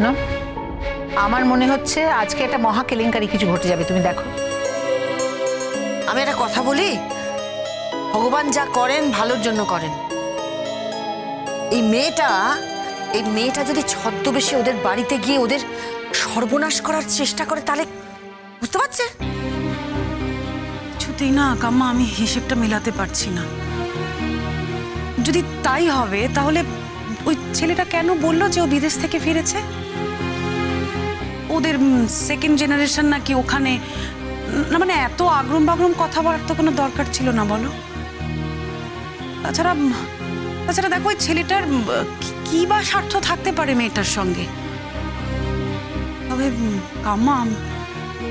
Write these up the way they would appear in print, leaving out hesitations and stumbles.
শোনো, আমার মনে হচ্ছে আজকে একটা মহা কেলেঙ্কারি কিছু ঘটে যাবে, তুমি দেখো। আমি একটা কথা বলি, ভগবান যা করেন ভালোর জন্য করেন। এই মেয়েটা যদি ছদ্মবেশে ওদের বাড়িতে গিয়ে ওদের সর্বনাশ করার চেষ্টা করে, তাহলে বুঝতে পারছে? কিছুতেই না কাম্মা, আমি হিসেবটা মেলাতে পারছি না। যদি তাই হবে তাহলে ওই ছেলেটা কেন বললো যে ও বিদেশ থেকে ফিরেছে? ওদের সেকেন্ড জেনারেশন নাকি ওখানে, না মানে এত আগ্রম বাগ্রম কথা বলার তো কোনো দরকার ছিল না বলো। তাছাড়া দেখো ওই ছেলেটার কি বা স্বার্থ থাকতে পারে মেয়েটার সঙ্গে। তবে কাম্মা,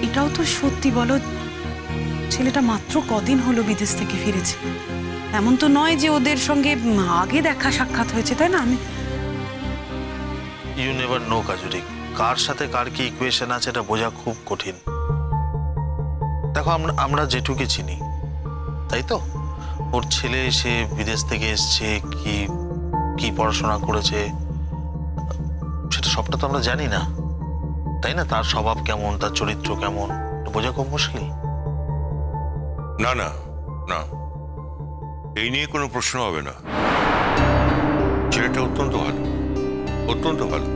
এটাও তো সত্যি বলো, ছেলেটা মাত্র কদিন হলো বিদেশ থেকে ফিরেছে। এমন তো নয় যে ওদের সঙ্গে আগে দেখা সাক্ষাৎ হয়েছে, তাই না? আমি ইউ নেভার নো কাজুরি, কার সাথে কার কি ইকুয়েশন আছে এটা বোঝা খুব কঠিন। দেখো আমরা যেটুকু চিনি, তাই তো ওর ছেলে এসে বিদেশ থেকে এসছে, কি কি পড়াশোনা করেছে সেটা সবটা তো আমরা জানি না, তাই না? তার স্বভাব কেমন, তার চরিত্র কেমন, বোঝা খুব মুশকিল। না না না, এই নিয়ে কোনো প্রশ্ন হবে না। ছেলেটা অত্যন্ত ভালো, অত্যন্ত ভালো।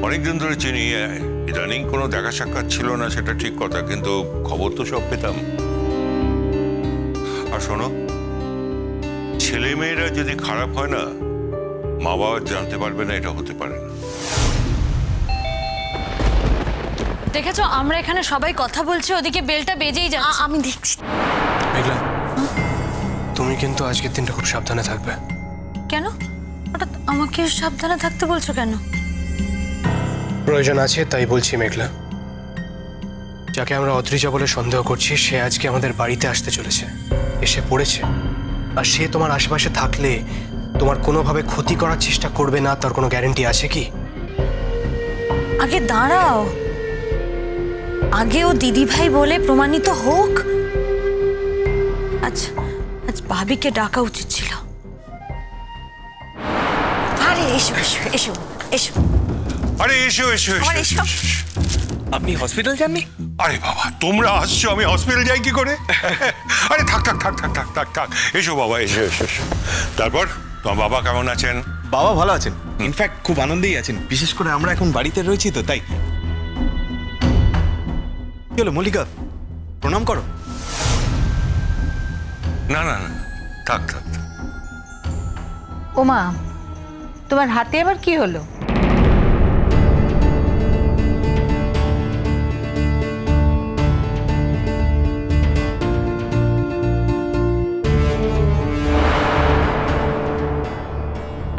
অনেকদিন ধরে চিনি, ইদানিং কোনো দেখা সাক্ষাৎ ছিল না সেটা ঠিক কথা, কিন্তু খবর তো সব পেতাম। আর শোনো, ছেলে মেয়েরা যদি খারাপ হয় না, মা বাবা জানতে পারবে না, এটা হতে পারে না। দেখেছো, আমরা এখানে সবাই কথা বলছি, ওদিকে বেলটা বেজেই যাচ্ছে। আমি দেখছি। মেঘলা, তুমি কিন্তু আজকের দিনটা খুব সাবধানে থাকবে। কেন হঠাৎ আমাকে সাবধানে থাকতে বলছো কেন? প্রয়োজন আছে তাই বলছি মেঘলা। যাকে আমরা অদ্রিজা বলে সন্দেহ করছি, সে আজকে আমাদের বাড়িতে আসতে চলেছে, এসে পড়েছে। আর সে তোমার আশেপাশে থাকলে তোমার কোনোভাবে ক্ষতি করার চেষ্টা করবে না, তার কোনো গ্যারান্টি আছে কি? আগে দাঁড়াও, আগে ও দিদি ভাই বলে প্রমাণিত হোক। আচ্ছা, আজ ভাবিকে ডাকা উচিত ছিল। আরে এসো এসো এসো এসো। আরে এসো এসো এসো। আপনি হসপিটাল যাননি? আরে বাবা, তোমরা আসছো, আমি হসপিটাল যাই কি করে? আরে থাক থাক থাক থাক থাক থাক থাক, এসো বাবা, এসো এসো এসো। তারপর তোমার বাবা কেমন আছেন? বাবা ভালো আছেন, ইনফ্যাক্ট খুব আনন্দেই আছেন। বিশেষ করে আমরা এখন বাড়িতে রয়েছি তো, তাই। কি হলো মল্লিকা, প্রণাম করো। না না না, থাক থাক। ওমা, তোমার হাতে আবার কি হলো?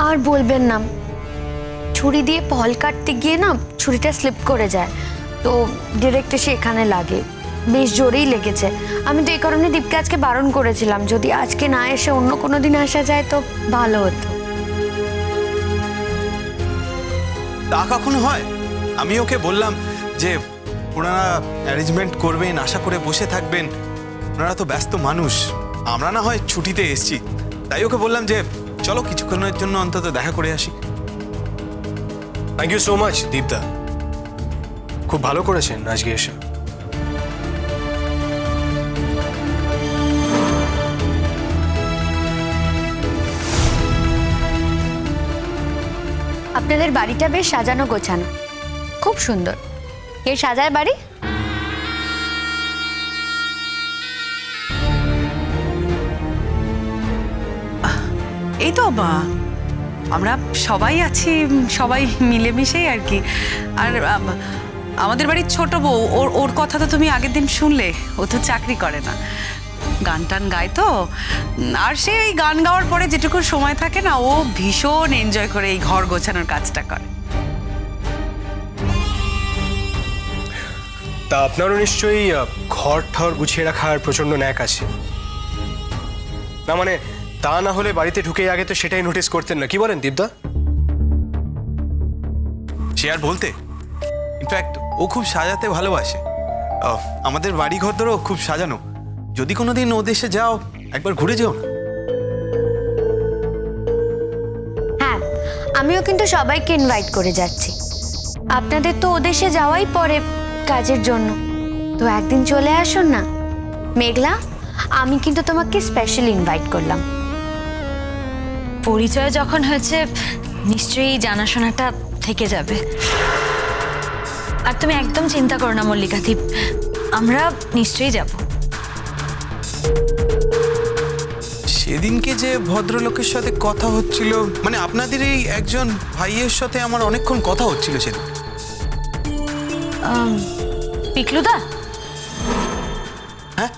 আর বলবেন না, ছুরি দিয়ে ফল কাটতে গিয়ে না ছুরিটা স্লিপ করে যায়, তো ডিরেক্ট এসে এখানে লাগে। বেশ জোরেই লেগেছে। আমি তো এই কারণে দীপকে আজকে বারণ করেছিলাম, যদি আজকে না এসে অন্য কোনো দিন আসা যায় তো ভালো হতো। তা কখনো হয়? আমি ওকে বললাম যে ওনারা অ্যারেঞ্জমেন্ট করবেন, আশা করে বসে থাকবেন, ওনারা তো ব্যস্ত মানুষ, আমরা না হয় ছুটিতে এসছি, তাই ওকে বললাম যে চলো কিছুক্ষণের জন্য অন্তত দেখা করে আসি। থ্যাংক ইউ সো মাচ দীপদা, খুব ভালো করেছেন আজকে এসে। আপনাদের বাড়িটা বেশ সাজানো গোছানো, খুব সুন্দর। কে সাজায় বাড়ি? এই তো আমরা সবাই আছি, সবাই মিলেমিশেই আর কি। আর আমাদের বাড়ির ছোট বউ, ওর কথা তো তুমি আগের দিন শুনলে। ও তো চাকরি করে না, গান টান গায় তো। আর সে এই গান গাওয়ার পরে যেটুকু সময় থাকে না, ও ভীষণ এনজয় করে এই ঘর গোছানোর কাজটা করে। তা আপনারও নিশ্চয়ই ঘর ঠর গুছিয়ে রাখার প্রচন্ড ন্যাক আছে না? মানে তা না হলে বাড়িতে ঢুকে আগে তো সেটাই নোটিস করতেন না, কি বলেন দীপদা? সে আর বলতে, ইনফ্যাক্ট ও খুব সাজাতে ভালোবাসে। আমাদের বাড়ি ঘর ধরো খুব সাজানো। যদি কোনোদিন ও দেশে যাও, একবার ঘুরে যেও না। হ্যাঁ, আমি আমিও কিন্তু সবাইকে ইনভাইট করে যাচ্ছি। আপনাদের তো ওদেশে যাওয়াই পড়ে কাজের জন্য, তো একদিন চলে আসুন না। মেঘলা, আমি কিন্তু তোমাকে স্পেশাল ইনভাইট করলাম। পরিচয় যখন হয়েছে নিশ্চয়ই জানাশোনাটা থেকে যাবে। আর তুমি একদম চিন্তা করো না মল্লিকাদি, আমরা নিশ্চয়ই যাব। সেদিনকে যে ভদ্রলোকের সাথে কথা হচ্ছিল, মানে আপনাদের এই একজন ভাইয়ের সাথে আমার অনেকক্ষণ কথা হচ্ছিল সেদিন। পিকলুদা? হ্যাঁ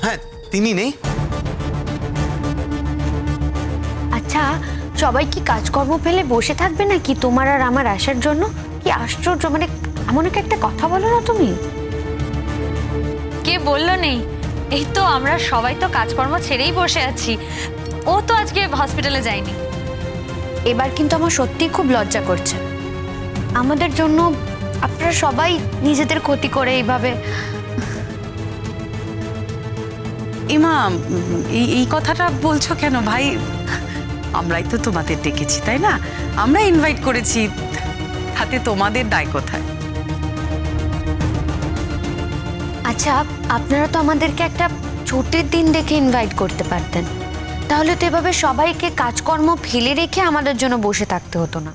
হ্যাঁ, তিনি নেই। আচ্ছা, সবাই কি কাজকর্ম ফেলে বসে থাকবে নাকি তোমার আর আমার আসার জন্য? কি আশ্চর্য, মানে এমন একটা কথা বলো না তুমি। কে বললো নেই? এই তো আমরা সবাই তো কাজকর্ম ছেড়েই বসে আছি। ও তো আজকে হসপিটালে যায়নি। এবার কিন্তু আমার সত্যিই খুব লজ্জা করছে। আমাদের জন্য আপনারা সবাই নিজেদের ক্ষতি করে এইভাবে। ইমা, এই কথাটা বলছো কেন ভাই? আমরাই তো তোমাদের ডেকেছি, তাই না? আমরা ইনভাইট করেছি, তাতে তোমাদের দায় কোথায়? আচ্ছা, আপনারা তো আমাদেরকে একটা ছুটির দিন দেখে ইনভাইট করতে পারতেন, তাহলে তো এভাবে সবাইকে কাজকর্ম ফেলে রেখে আমাদের জন্য বসে থাকতে হতো না।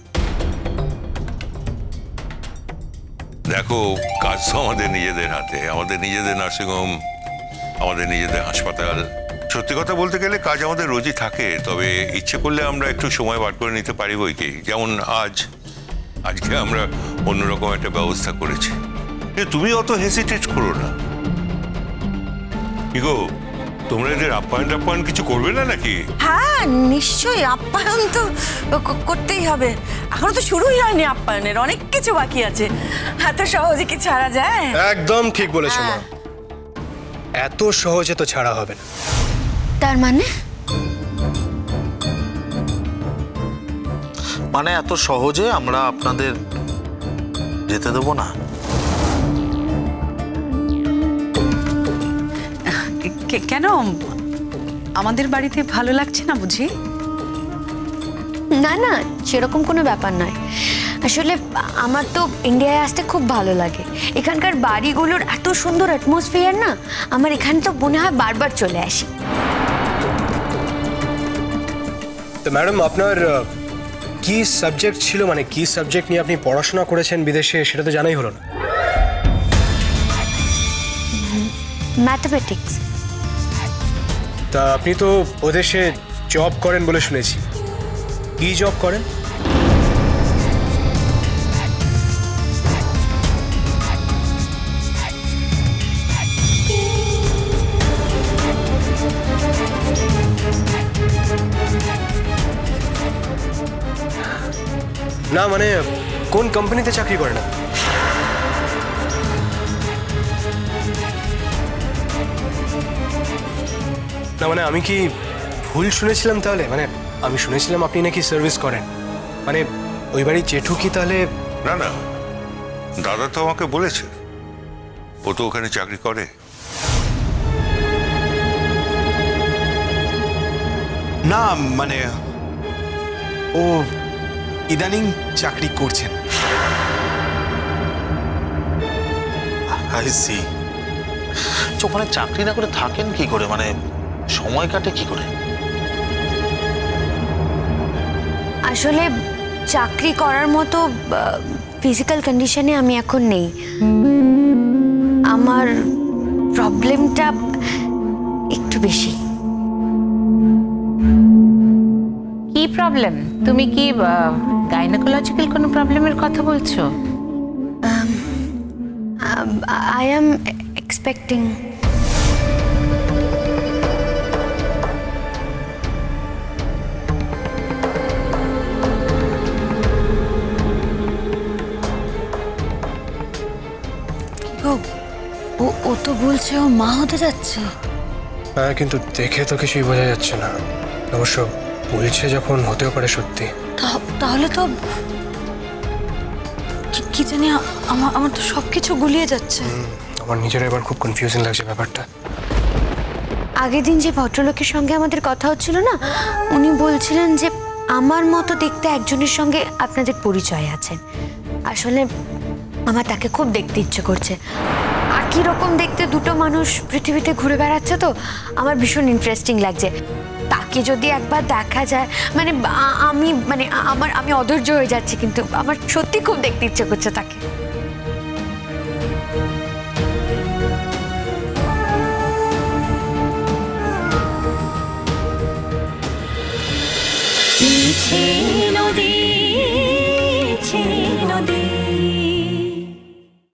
দেখো, কাজ তো আমাদের নিজেদের হাতে, আমাদের নিজেদের নার্সিংহোম, আমাদের নিজেদের হাসপাতাল। সত্যি কথা বলতে গেলে কাজ আমাদের রোজই থাকে, তবে ইচ্ছে করলে আমরা একটু সময় বার করে নিতে পারি বই কি। যেমন আজকে আমরা অন্যরকম একটা ব্যবস্থা করেছি। তুমি অত হেসিটেট করো না। কি গো, তোমরা এদের আপ্যায়ন কিছু করবে না নাকি? হ্যাঁ নিশ্চয়ই, আপ্যায়ন তো করতেই হবে। এখনো তো শুরুই হয়নি আপ্যায়নের, অনেক কিছু বাকি আছে। এত সহজে কি ছাড়া যায়? একদম ঠিক বলেছো মা, এত সহজে তো ছাড়া হবে না। তার মানে মানে এত সহজে আমরা আপনাদের যেতে দেবো না। কেন, আমাদের বাড়িতে ভালো লাগছে না বুঝি? না না, সেরকম কোনো ব্যাপার নয়। আসলে আমার তো ইন্ডিয়ায় আসতে খুব ভালো লাগে। এখানকার বাড়িগুলোর এত সুন্দর অ্যাটমসফিয়ার না, আমার এখানে তো মনে হয় বারবার চলে আসি। তো ম্যাডাম, আপনার কি সাবজেক্ট ছিল, মানে কি সাবজেক্ট নিয়ে আপনি পড়াশোনা করেছেন বিদেশে, সেটা তো জানাই হলো না। ম্যাথমেটিক্স। তা আপনি তো ওদেশে জব করেন বলে শুনেছি, কি জব করেন? না মানে কোন কোম্পানিতে চাকরি করেন? না মানে আমি কি ভুল শুনেছিলাম তাহলে? মানে আমি শুনেছিলাম আপনি নাকি সার্ভিস করেন, মানে ওই বাড়ির জেঠু কি তাহলে? না না, দাদা তো আমাকে বলেছে ও তো ওখানে চাকরি করে। না মানে ও ইদানিং চাকরি করছেন। I see. ওখানে চাকরি না করে থাকেন কি করে, মানে সময় কাটে কি করে? আসলে চাকরি করার মতো ফিজিক্যাল কন্ডিশনে আমি এখন নেই। আমার প্রবলেমটা একটু বেশি। কি প্রবলেম? তুমি কি গাইনোকোলজিক্যাল কোনো প্রবলেমের কথা বলছো? I am expecting. ও তো বলছে ও মা হতে যাচ্ছে। হ্যাঁ, কিন্তু দেখে তো কিছুই বোঝা যাচ্ছে না। অবশ্য বলছে যখন, হতেও পারে সত্যি। তাহলে তো কি জানি, আমার তো সবকিছু গুলিয়ে যাচ্ছে। আমার নিজের এবার খুব কনফিউজিং লাগছে ব্যাপারটা। আগের দিন যে ভদ্রলোকের সঙ্গে আমাদের কথা হচ্ছিল না, উনি বলছিলেন যে আমার মতো দেখতে একজনের সঙ্গে আপনাদের পরিচয় আছে। আসলে আমার তাকে খুব দেখতে ইচ্ছে করছে। একই রকম দেখতে দুটো মানুষ পৃথিবীতে ঘুরে বেড়াচ্ছে, তো আমার ভীষণ ইন্টারেস্টিং লাগছে। তাকে যদি একবার দেখা যায়, আমি অধৈর্য হয়ে যাচ্ছি, কিন্তু আমার সত্যি খুব দেখতে ইচ্ছে করছে তাকে।